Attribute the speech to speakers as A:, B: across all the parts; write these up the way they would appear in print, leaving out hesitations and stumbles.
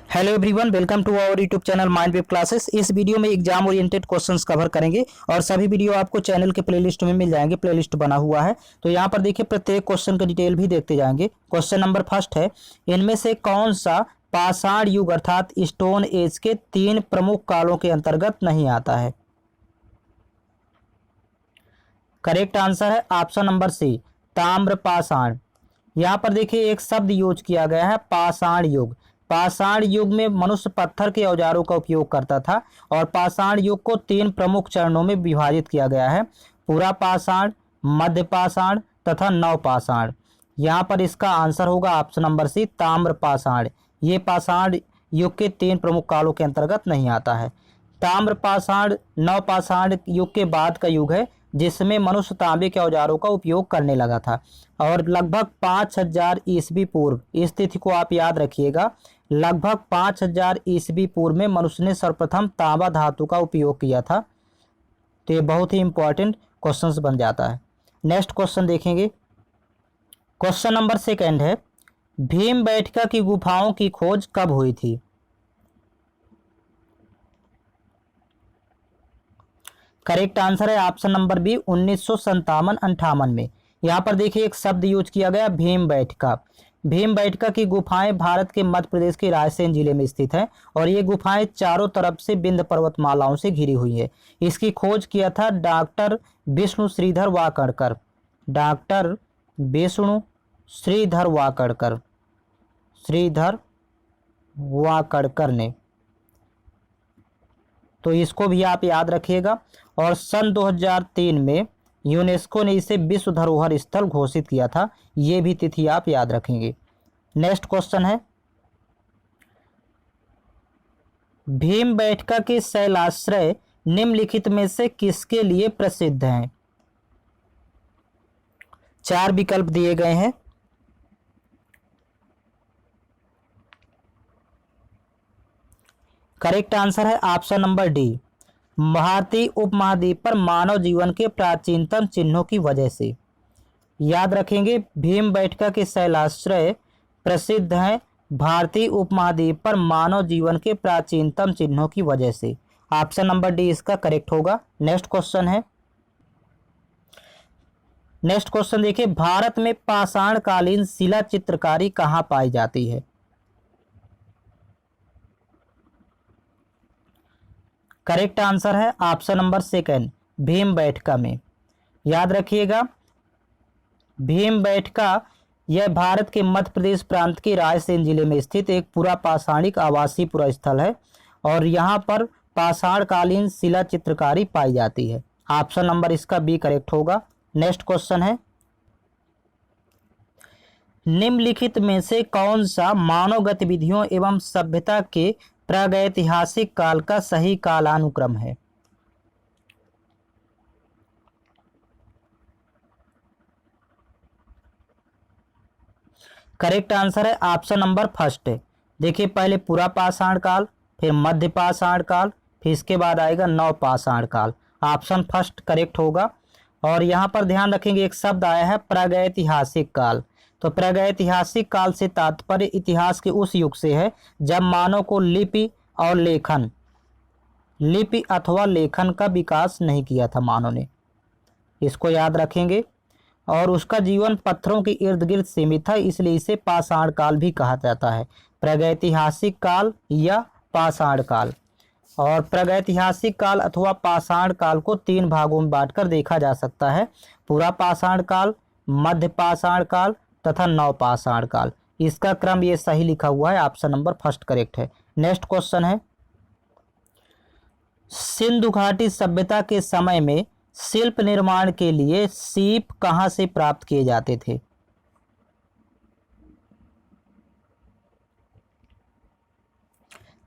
A: Hello everyone, welcome to our YouTube channel Mind Web Classes. इस video में exam oriented questions cover करेंगे और सभी वीडियो आपको चैनल के प्लेलिस्ट में मिल जाएंगे। प्लेलिस्ट बना हुआ है, तो यहाँ पर देखिए प्रत्येक क्वेश्चन का डिटेल भी देखते जाएंगे। क्वेश्चन नंबर फर्स्ट है, इनमें से कौन सा पाषाण युग अर्थात स्टोन एज के 3 प्रमुख कालों के अंतर्गत नहीं आता है? करेक्ट आंसर है ऑप्शन नंबर सी, ताम्र पाषाण। यहाँ पर देखिए एक शब्द यूज किया गया है, पाषाण युग। पाषाण युग में मनुष्य पत्थर के औजारों का उपयोग करता था और पाषाण युग को 3 प्रमुख चरणों में विभाजित किया गया है, पूरा पाषाण, मध्य पाषाण तथा नव पाषाण। यहाँ पर इसका आंसर होगा ऑप्शन नंबर सी, ताम्र पाषाण। ये पाषाण युग के 3 प्रमुख कालों के अंतर्गत नहीं आता है। ताम्र पाषाण नव पाषाण युग के बाद का युग है, जिसमें मनुष्य तांबे के औजारों का उपयोग करने लगा था और लगभग 5000 ईस्वी पूर्व, इस तिथि को आप याद रखिएगा, लगभग 5000 ईस्वी पूर्व में मनुष्य ने सर्वप्रथम तांबा धातु का उपयोग किया था। तो ये बहुत ही इंपॉर्टेंट क्वेश्चन बन जाता है। नेक्स्ट क्वेश्चन देखेंगे। क्वेश्चन नंबर सेकंड है, भीमबेटका की गुफाओं की खोज कब हुई थी? करेक्ट आंसर है ऑप्शन नंबर बी, 1957-58 में। यहाँ पर देखिए एक शब्द यूज किया गया, भीमबेटका। भीमबेटका की गुफाएं भारत के मध्य प्रदेश के रायसेन जिले में स्थित हैं और ये गुफाएं चारों तरफ से विंध्य पर्वतमालाओं से घिरी हुई है। इसकी खोज किया था डॉक्टर विष्णु श्रीधर वाकड़कर। डॉक्टर विष्णु श्रीधर वाकड़कर, श्रीधर वाकड़कर ने। तो इसको भी आप याद रखिएगा। और सन 2003 में यूनेस्को ने इसे विश्व धरोहर स्थल घोषित किया था, ये भी तिथि आप याद रखेंगे। नेक्स्ट क्वेश्चन है, भीमबेटका के शैलाश्रय निम्नलिखित में से किसके लिए प्रसिद्ध हैं? 4 विकल्प दिए गए हैं। करेक्ट आंसर है ऑप्शन नंबर डी, भारतीय उपमहाद्वीप पर मानव जीवन के प्राचीनतम चिन्हों की वजह से। याद रखेंगे, भीमबेटका के शैलाश्रय प्रसिद्ध हैं भारतीय उपमहाद्वीप पर मानव जीवन के प्राचीनतम चिन्हों की वजह से। ऑप्शन नंबर डी इसका करेक्ट होगा। नेक्स्ट क्वेश्चन है, नेक्स्ट क्वेश्चन देखिए, भारत में पाषाणकालीन शिला चित्रकारी कहाँ पाई जाती है? करेक्ट आंसर है ऑप्शन नंबर सेकंड, भीमबेटका में। याद रखिएगा, भीमबेटका यह भारत के मध्य प्रदेश प्रांत के रायसेन जिले में स्थित एक पूरा पाषाणिक आवासीय पुरा स्थल है और यहाँ पर पाषाणकालीन शिला चित्रकारी पाई जाती है। ऑप्शन नंबर इसका बी करेक्ट होगा। नेक्स्ट क्वेश्चन है, निम्नलिखित में से कौन सा मानव गतिविधियों एवं सभ्यता के प्रागैतिहासिक काल का सही कालानुक्रम है? करेक्ट आंसर है ऑप्शन नंबर फर्स्ट है। देखिए पहले पूरा पाषाण काल, फिर मध्य पाषाण काल, फिर इसके बाद आएगा नव पाषाण काल। ऑप्शन फर्स्ट करेक्ट होगा। और यहाँ पर ध्यान रखेंगे एक शब्द आया है प्रागैतिहासिक काल। तो प्रागैतिहासिक काल से तात्पर्य इतिहास के उस युग से है जब मानव को लिपि और लेखन, लिपि अथवा लेखन का विकास नहीं किया था मानव ने, इसको याद रखेंगे। और उसका जीवन पत्थरों के इर्द गिर्द सीमित था, इसलिए इसे पाषाण काल भी कहा जाता है, प्रागैतिहासिक काल या पाषाण काल। और प्रागैतिहासिक काल अथवा पाषाण काल को 3 भागों में बांटकर देखा जा सकता है, पूरा पाषाण काल, मध्य पाषाण काल तथा नव पाषाण काल। इसका क्रम ये सही लिखा हुआ है, ऑप्शन नंबर फर्स्ट करेक्ट है। नेक्स्ट क्वेश्चन है, सिंधु घाटी सभ्यता के समय में शिल्प निर्माण के लिए सीप कहां से प्राप्त किए जाते थे?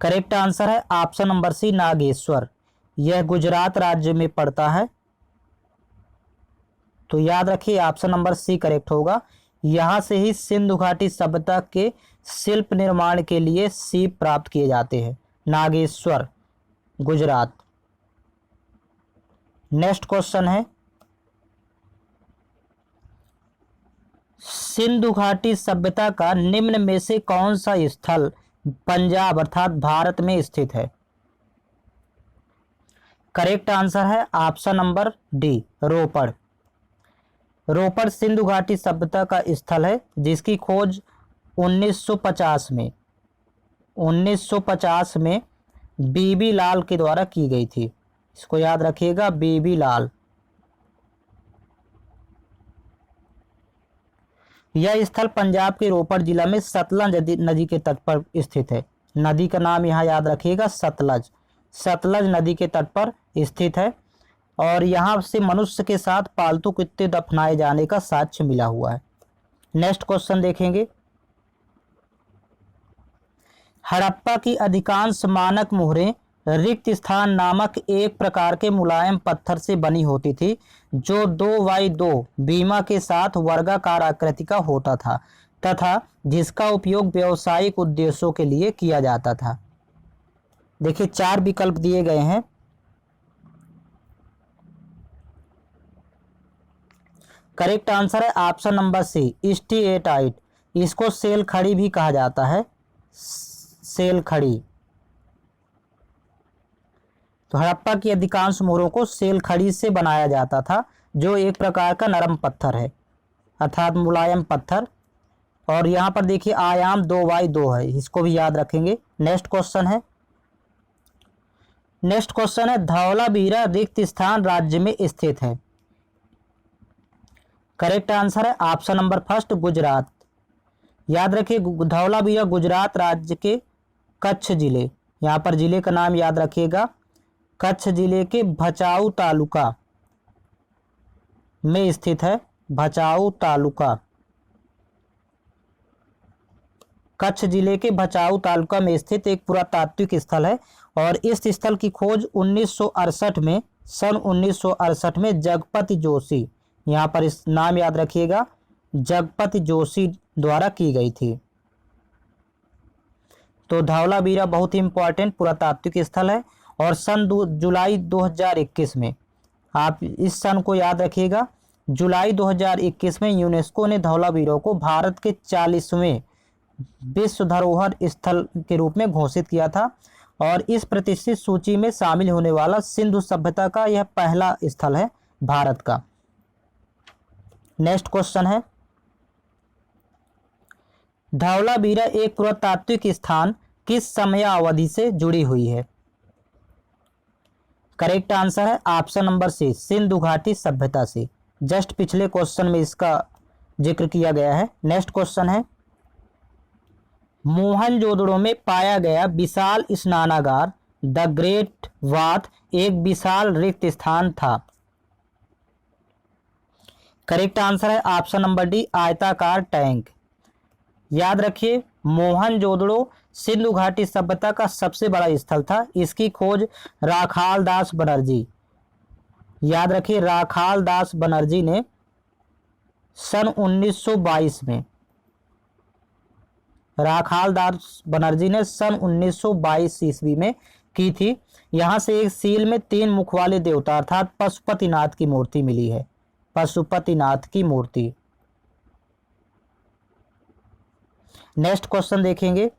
A: करेक्ट आंसर है ऑप्शन नंबर सी, नागेश्वर। यह गुजरात राज्य में पड़ता है, तो याद रखिए ऑप्शन नंबर सी करेक्ट होगा। यहां से ही सिंधु घाटी सभ्यता के शिल्प निर्माण के लिए सीप प्राप्त किए जाते हैं, नागेश्वर, गुजरात। नेक्स्ट क्वेश्चन है, सिंधु घाटी सभ्यता का निम्न में से कौन सा स्थल पंजाब अर्थात भारत में स्थित है। करेक्ट आंसर है ऑप्शन नंबर डी, रोपड़। रोपड़ सिंधु घाटी सभ्यता का स्थल है जिसकी खोज 1950 में बीबी लाल के द्वारा की गई थी। इसको याद रखिएगा, बीबी लाल। यह स्थल पंजाब के रोपड़ जिला में सतलज नदी के तट पर स्थित है। नदी का नाम यहाँ याद रखिएगा, सतलज। सतलज नदी के तट पर स्थित है और यहाँ से मनुष्य के साथ पालतू कुत्ते दफनाए जाने का साक्ष्य मिला हुआ है। नेक्स्ट क्वेश्चन देखेंगे। हड़प्पा की अधिकांश मानक मोहरें रिक्त स्थान नामक एक प्रकार के मुलायम पत्थर से बनी होती थी जो 2x2 बीमा के साथ वर्गाकार आकृति का होता था तथा जिसका उपयोग व्यावसायिक उद्देश्यों के लिए किया जाता था। देखिए 4 विकल्प दिए गए हैं। करेक्ट आंसर है ऑप्शन नंबर सी, स्टीएटाइट। इसको सेल खड़ी भी कहा जाता है, सेल खड़ी। तो हड़प्पा की अधिकांश मोहरों को सेल खड़ी से बनाया जाता था जो एक प्रकार का नरम पत्थर है अर्थात मुलायम पत्थर। और यहाँ पर देखिए आयाम 2x2 है, इसको भी याद रखेंगे। नेक्स्ट क्वेश्चन है धौलावीरा रिक्त स्थान राज्य में स्थित है। करेक्ट आंसर है ऑप्शन नंबर फर्स्ट, गुजरात। याद रखिए धौलावीरा गुजरात राज्य के कच्छ जिले, यहाँ पर जिले का नाम याद रखिएगा, कच्छ जिले के भचाऊ तालुका में स्थित है। भचाऊ तालुका, कच्छ जिले के भचाऊ तालुका में स्थित एक पुरातात्विक स्थल है और इस स्थल की खोज 1968 में जगपति जोशी, यहाँ पर इस नाम याद रखिएगा, जगपति जोशी द्वारा की गई थी। तो धौलावीरा बहुत ही इंपॉर्टेंट पुरातात्विक स्थल है और जुलाई 2021 में, आप इस सन को याद रखिएगा, जुलाई 2021 में यूनेस्को ने धौलावीरा को भारत के 40वें विश्व धरोहर स्थल के रूप में घोषित किया था और इस प्रतिष्ठित सूची में शामिल होने वाला सिंधु सभ्यता का यह पहला स्थल है भारत का। नेक्स्ट क्वेश्चन है धौलावीरा एक पुरातात्विक स्थान किस समयावधि से जुड़ी हुई है। करेक्ट आंसर है ऑप्शन नंबर सी, सिंधु घाटी सभ्यता से। जस्ट पिछले क्वेश्चन में इसका जिक्र किया गया है। नेक्स्ट क्वेश्चन है मोहनजोदड़ो में पाया गया विशाल स्नानागार द ग्रेट बाथ एक विशाल रिक्त स्थान था। करेक्ट आंसर है ऑप्शन नंबर डी, आयताकार टैंक। याद रखिए मोहनजोदड़ो सिंधु घाटी सभ्यता का सबसे बड़ा स्थल था। इसकी खोज राखाल दास बनर्जी, याद रखिए राखाल दास बनर्जी ने सन 1922 में, राखाल दास बनर्जी ने सन 1922 ईस्वी में की थी। यहाँ से एक सील में 3 मुख वाले देवता अर्थात पशुपतिनाथ की मूर्ति मिली है, पशुपतिनाथ की मूर्ति। नेक्स्ट क्वेश्चन देखेंगे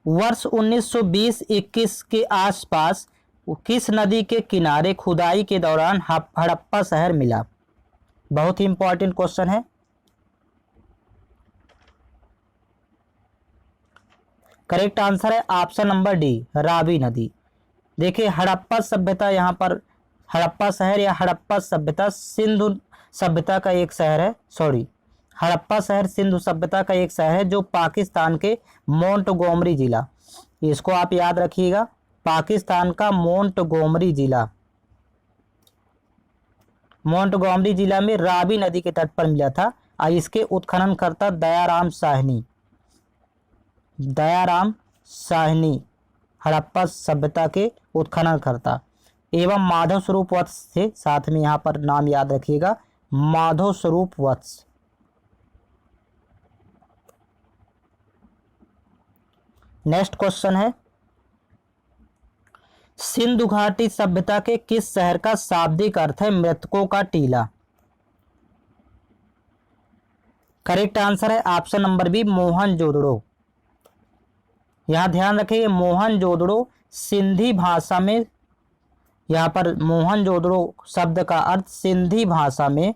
A: वर्ष 1920-21 के आसपास किस नदी के किनारे खुदाई के दौरान हड़प्पा शहर मिला। बहुत ही इंपॉर्टेंट क्वेश्चन है। करेक्ट आंसर है ऑप्शन नंबर डी, रावी नदी। देखिए हड़प्पा सभ्यता, यहाँ पर हड़प्पा शहर या हड़प्पा सभ्यता सिंधु सभ्यता का एक शहर है, हड़प्पा शहर सिंधु सभ्यता का एक शहर है जो पाकिस्तान के मोंटगोमरी जिला, इसको आप याद रखिएगा, पाकिस्तान का मोंटगोमरी जिला, मोंटगोमरी जिला में रावी नदी के तट पर मिला था और इसके उत्खननकर्ता दयाराम साहनी हड़प्पा सभ्यता के उत्खननकर्ता एवं माधव स्वरूप वत्स थे। साथ में यहाँ पर नाम याद रखिएगा, माधव स्वरूप वत्स। नेक्स्ट क्वेश्चन है सिंधु घाटी सभ्यता के किस शहर का शाब्दिक अर्थ है मृतकों का टीला। करेक्ट आंसर है ऑप्शन नंबर बी, मोहनजोदड़ो। यहाँ ध्यान रखिए मोहनजोदड़ो सिंधी भाषा में, यहाँ पर मोहनजोदड़ो शब्द का अर्थ सिंधी भाषा में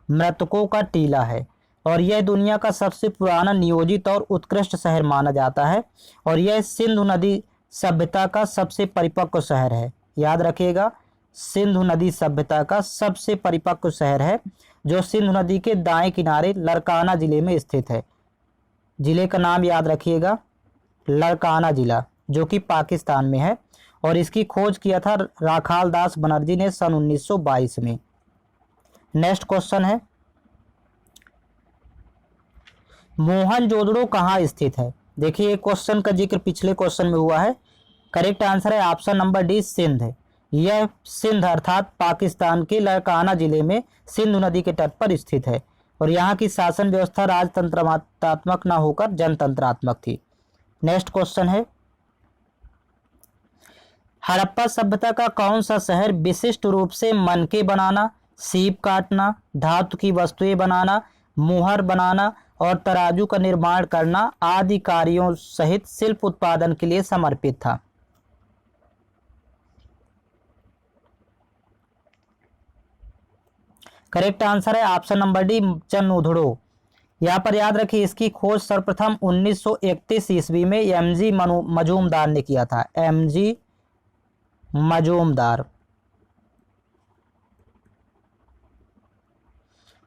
A: मृतकों का टीला है और यह दुनिया का सबसे पुराना नियोजित और उत्कृष्ट शहर माना जाता है और यह सिंधु नदी सभ्यता का सबसे परिपक्व शहर है। याद रखिएगा, सिंधु नदी सभ्यता का सबसे परिपक्व शहर है जो सिंधु नदी के दाएं किनारे लरकाना जिले में स्थित है। जिले का नाम याद रखिएगा, लरकाना जिला, जो कि पाकिस्तान में है और इसकी खोज किया था राखालदास बनर्जी ने सन 1922 में। नेक्स्ट क्वेश्चन है, मोहनजोदड़ो कहाँ स्थित है? देखिए एक क्वेश्चन का जिक्र पिछले क्वेश्चन में हुआ है। करेक्ट आंसर है ऑप्शन नंबर डी, सिंध है। यह सिंध अर्थात पाकिस्तान के लरकाना जिले में सिंधु नदी के तट पर स्थित है और यहाँ की शासन व्यवस्था राजतंत्रात्मक न होकर जनतंत्रात्मक थी। नेक्स्ट क्वेश्चन है, हड़प्पा सभ्यता का कौन सा शहर विशिष्ट रूप से मनके बनाना, सीप काटना, धातु की वस्तुएं बनाना, मुहर बनाना और तराजू का निर्माण करना आदि कार्यों सहित शिल्प उत्पादन के लिए समर्पित था? करेक्ट आंसर है ऑप्शन नंबर डी, चन्नूधड़ो। यहाँ पर याद रखिए इसकी खोज सर्वप्रथम 1931 ईस्वी में एमजी मजूमदार ने किया था। एमजी मजूमदार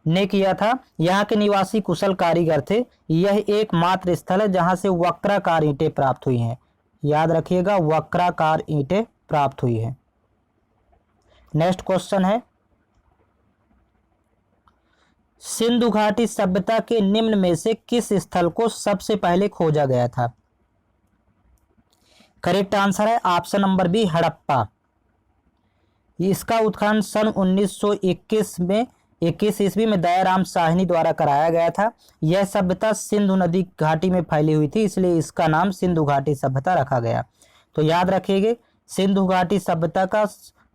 A: ने किया था। यहाँ के निवासी कुशल कारीगर थे। यह एकमात्र स्थल है जहां से वक्राकार ईंटें प्राप्त हुई हैं। याद रखिएगा, वक्राकार ईंटें प्राप्त हुई हैं। नेक्स्ट क्वेश्चन है, सिंधु घाटी सभ्यता के निम्न में से किस स्थल को सबसे पहले खोजा गया था? करेक्ट आंसर है ऑप्शन नंबर बी, हड़प्पा। इसका उत्खनन सन 1921 में 21 ईस्वी में दयाराम साहनी द्वारा कराया गया था। यह सभ्यता सिंधु नदी घाटी में फैली हुई थी, इसलिए इसका नाम सिंधु घाटी सभ्यता रखा गया। तो याद रखिएगा, सिंधु घाटी सभ्यता का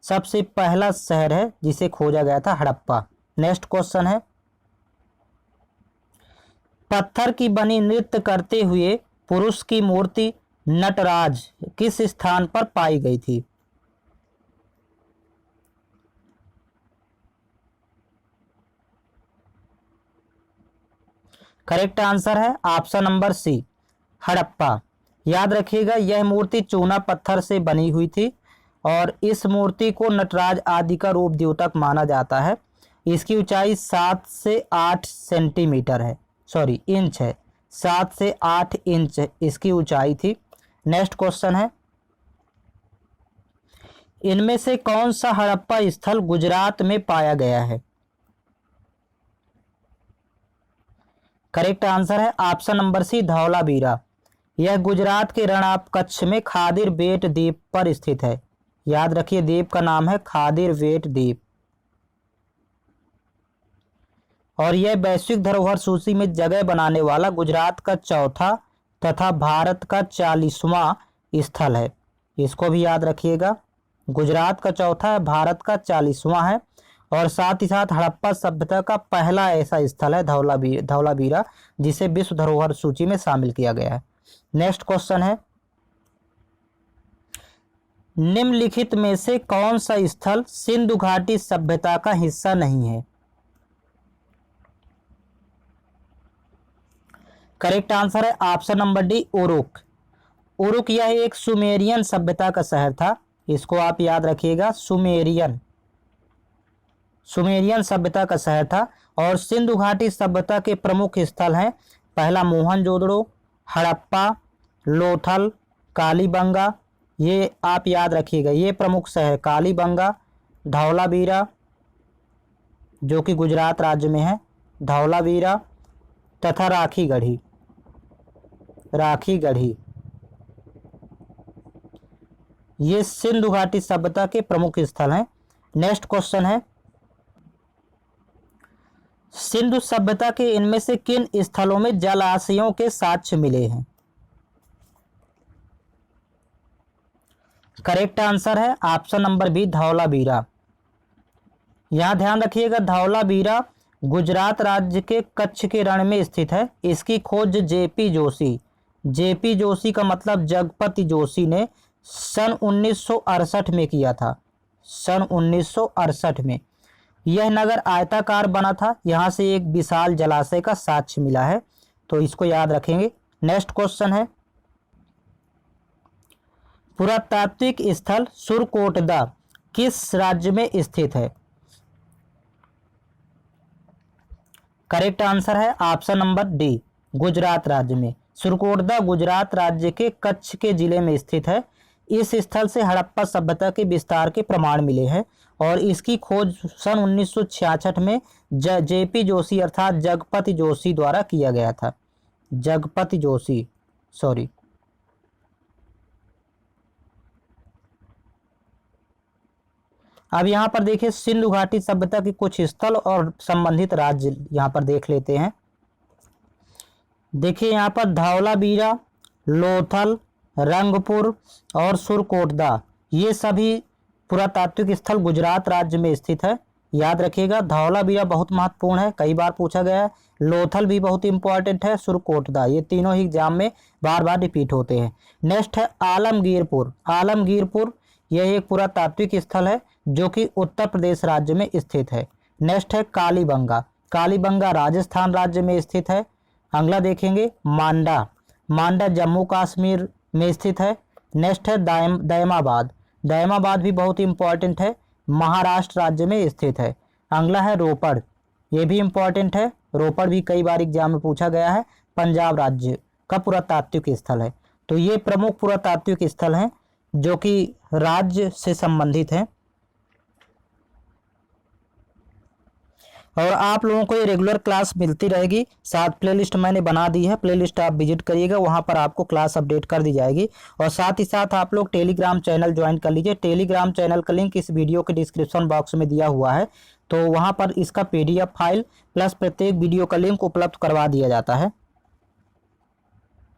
A: सबसे पहला शहर है जिसे खोजा गया था, हड़प्पा। नेक्स्ट क्वेश्चन है, पत्थर की बनी नृत्य करते हुए पुरुष की मूर्ति नटराज किस स्थान पर पाई गई थी? करेक्ट आंसर है ऑप्शन नंबर सी, हड़प्पा। याद रखिएगा, यह मूर्ति चूना पत्थर से बनी हुई थी और इस मूर्ति को नटराज आदि का रूप द्योतक माना जाता है। इसकी ऊंचाई 7 से 8 सेंटीमीटर है, सॉरी इंच है, 7 से 8 इंच इसकी ऊंचाई थी। नेक्स्ट क्वेश्चन है, इनमें से कौन सा हड़प्पा स्थल गुजरात में पाया गया है? करेक्ट आंसर है ऑप्शन नंबर सी, धौलावीरा। यह गुजरात के रण कच्छ में खादिर बेट द्वीप पर स्थित है। याद रखिए, द्वीप का नाम है खादिर बेट द्वीप और यह वैश्विक धरोहर सूची में जगह बनाने वाला गुजरात का चौथा तथा भारत का 40वां स्थल है। इसको भी याद रखिएगा, गुजरात का चौथा है, भारत का 40वां है और साथ ही साथ हड़प्पा सभ्यता का पहला ऐसा स्थल है धौलावीरा जिसे विश्व धरोहर सूची में शामिल किया गया है। नेक्स्ट क्वेश्चन है, निम्नलिखित में से कौन सा स्थल सिंधु घाटी सभ्यता का हिस्सा नहीं है? करेक्ट आंसर है option number D, Uruk. Uruk यह एक सुमेरियन सभ्यता का शहर था। इसको आप याद रखिएगा, सुमेरियन सभ्यता का शहर था और सिंधु घाटी सभ्यता के प्रमुख स्थल हैं, पहला मोहनजोदड़ो, हड़प्पा, लोथल, कालीबंगा। ये आप याद रखिएगा, ये प्रमुख शहर कालीबंगा, धौलावीरा जो कि गुजरात राज्य में है, धौलावीरा तथा राखीगढ़ी। ये सिंधु घाटी सभ्यता के प्रमुख स्थल हैं। नेक्स्ट क्वेश्चन है, सिंधु सभ्यता के इनमें से किन स्थलों में जलाशयों के साक्ष्य मिले हैं? करेक्ट आंसर है ऑप्शन नंबर बी, धौलावीरा। यहां ध्यान रखिएगा, धौलावीरा गुजरात राज्य के कच्छ के रण में स्थित है। इसकी खोज जेपी जोशी जेपी जोशी का मतलब जगपति जोशी ने सन 1968 में किया था, सन 1968 में। यह नगर आयताकार बना था, यहाँ से एक विशाल जलाशय का साक्ष्य मिला है, तो इसको याद रखेंगे। नेक्स्ट क्वेश्चन है, पुरातात्विक स्थल सुरकोटदा किस राज्य में स्थित है? करेक्ट आंसर है ऑप्शन नंबर डी, गुजरात राज्य में। सुरकोटदा गुजरात राज्य के कच्छ के जिले में स्थित है। इस स्थल से हड़प्पा सभ्यता के विस्तार के प्रमाण मिले हैं और इसकी खोज सन 1966 में जेपी जोशी अर्थात जगपति जोशी द्वारा किया गया था। जगपति जोशी, सॉरी। अब यहाँ पर देखिए सिंधु घाटी सभ्यता के कुछ स्थल और संबंधित राज्य यहाँ पर देख लेते हैं। देखिए यहाँ पर धौलावीरा, लोथल, रंगपुर और सुरकोटदा, ये सभी पुरातात्विक स्थल गुजरात राज्य में स्थित है। याद रखिएगा, धौलावीरा बहुत महत्वपूर्ण है, कई बार पूछा गया है। लोथल भी बहुत इंपॉर्टेंट है। सुरकोटदा, ये तीनों ही एग्जाम में बार बार रिपीट होते हैं। नेक्स्ट है आलमगीरपुर। आलमगीरपुर यह एक पुरातात्विक स्थल है जो कि उत्तर प्रदेश राज्य में स्थित है। नेक्स्ट है कालीबंगा। कालीबंगा राजस्थान राज्य में स्थित है। अगला देखेंगे मांडा। मांडा जम्मू कश्मीर में स्थित है। नेक्स्ट है दैमाबाद। दैमाबाद भी बहुत इंपॉर्टेंट है, महाराष्ट्र राज्य में स्थित है। अगला है रोपड़, ये भी इंपॉर्टेंट है, रोपड़ भी कई बार एग्जाम में पूछा गया है, पंजाब राज्य का पुरातात्विक स्थल है। तो ये प्रमुख पुरातात्विक स्थल हैं जो कि राज्य से संबंधित हैं। और आप लोगों को ये रेगुलर क्लास मिलती रहेगी। साथ प्लेलिस्ट मैंने बना दी है, प्लेलिस्ट आप विजिट करिएगा, वहाँ पर आपको क्लास अपडेट कर दी जाएगी। और साथ ही साथ आप लोग टेलीग्राम चैनल ज्वाइन कर लीजिए। टेलीग्राम चैनल का लिंक इस वीडियो के डिस्क्रिप्शन बॉक्स में दिया हुआ है, तो वहाँ पर इसका PDF फाइल प्लस प्रत्येक वीडियो का लिंक उपलब्ध करवा दिया जाता है।